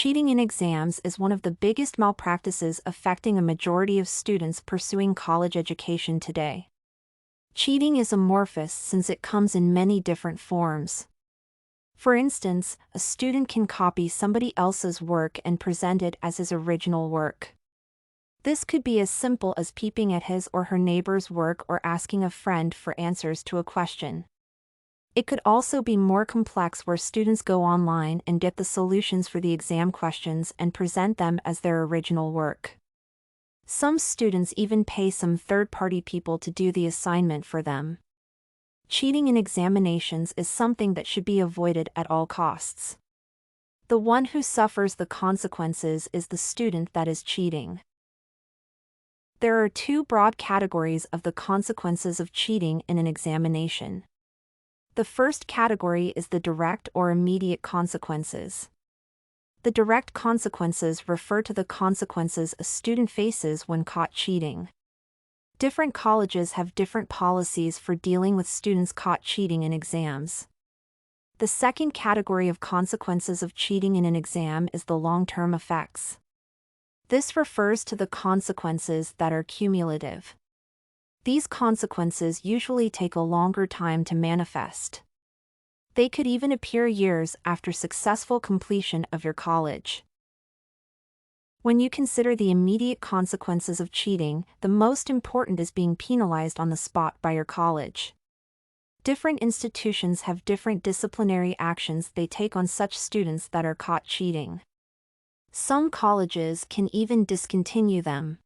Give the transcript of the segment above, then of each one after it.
Cheating in exams is one of the biggest malpractices affecting a majority of students pursuing college education today. Cheating is amorphous since it comes in many different forms. For instance, a student can copy somebody else's work and present it as his original work. This could be as simple as peeping at his or her neighbor's work or asking a friend for answers to a question. It could also be more complex where students go online and get the solutions for the exam questions and present them as their original work. Some students even pay some third-party people to do the assignment for them. Cheating in examinations is something that should be avoided at all costs. The one who suffers the consequences is the student that is cheating. There are two broad categories of the consequences of cheating in an examination. The first category is the direct or immediate consequences. The direct consequences refer to the consequences a student faces when caught cheating. Different colleges have different policies for dealing with students caught cheating in exams. The second category of consequences of cheating in an exam is the long-term effects. This refers to the consequences that are cumulative. These consequences usually take a longer time to manifest. They could even appear years after successful completion of your college. When you consider the immediate consequences of cheating, the most important is being penalized on the spot by your college. Different institutions have different disciplinary actions they take on such students that are caught cheating. Some colleges can even discontinue them.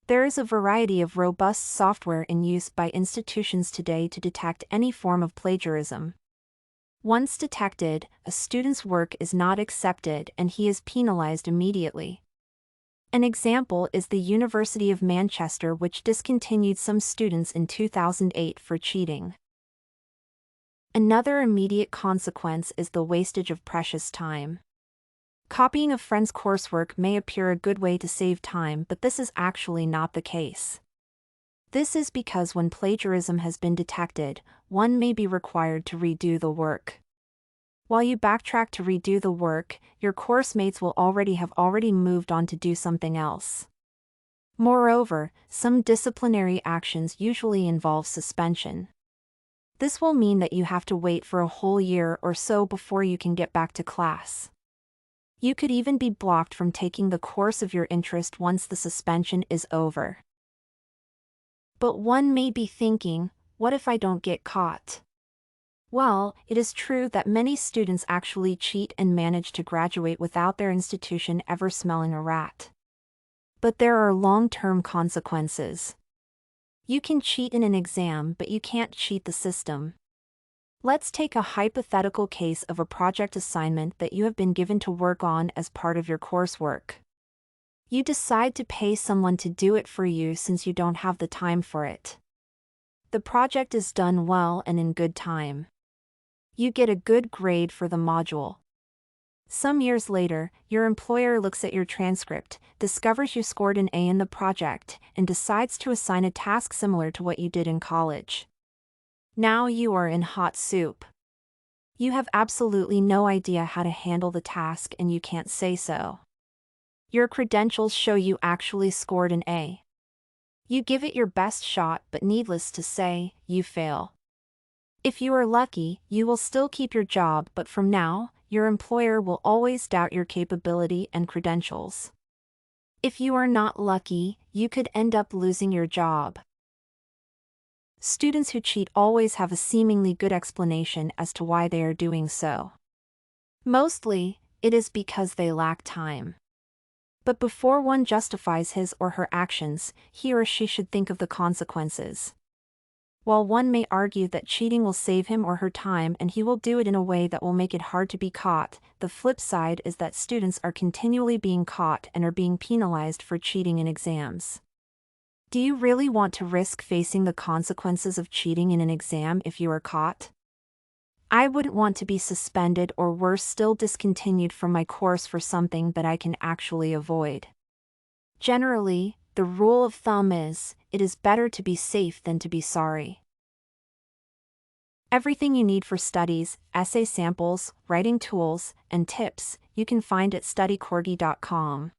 There is a variety of robust software in use by institutions today to detect any form of plagiarism. Once detected, a student's work is not accepted and he is penalized immediately. An example is the University of Manchester, which discontinued some students in 2008 for cheating. Another immediate consequence is the wastage of precious time. Copying a friend's coursework may appear a good way to save time, but this is actually not the case. This is because when plagiarism has been detected, one may be required to redo the work. While you backtrack to redo the work, your course mates will have already moved on to do something else. Moreover, some disciplinary actions usually involve suspension. This will mean that you have to wait for a whole year or so before you can get back to class. You could even be blocked from taking the course of your interest once the suspension is over. But one may be thinking, what if I don't get caught? Well, it is true that many students actually cheat and manage to graduate without their institution ever smelling a rat. But there are long-term consequences. You can cheat in an exam, but you can't cheat the system. Let's take a hypothetical case of a project assignment that you have been given to work on as part of your coursework. You decide to pay someone to do it for you since you don't have the time for it. The project is done well and in good time. You get a good grade for the module. Some years later, your employer looks at your transcript, discovers you scored an A in the project, and decides to assign a task similar to what you did in college. Now you are in hot soup. You have absolutely no idea how to handle the task and you can't say so. Your credentials show you actually scored an A. You give it your best shot, but needless to say, you fail. If you are lucky, you will still keep your job, but from now, your employer will always doubt your capability and credentials. If you are not lucky, you could end up losing your job. Students who cheat always have a seemingly good explanation as to why they are doing so. Mostly, it is because they lack time. But before one justifies his or her actions, he or she should think of the consequences. While one may argue that cheating will save him or her time and he will do it in a way that will make it hard to be caught, the flip side is that students are continually being caught and are being penalized for cheating in exams. Do you really want to risk facing the consequences of cheating in an exam if you are caught? I wouldn't want to be suspended or worse still discontinued from my course for something that I can actually avoid. Generally, the rule of thumb is, it is better to be safe than to be sorry. Everything you need for studies, essay samples, writing tools, and tips, you can find at studycorgi.com.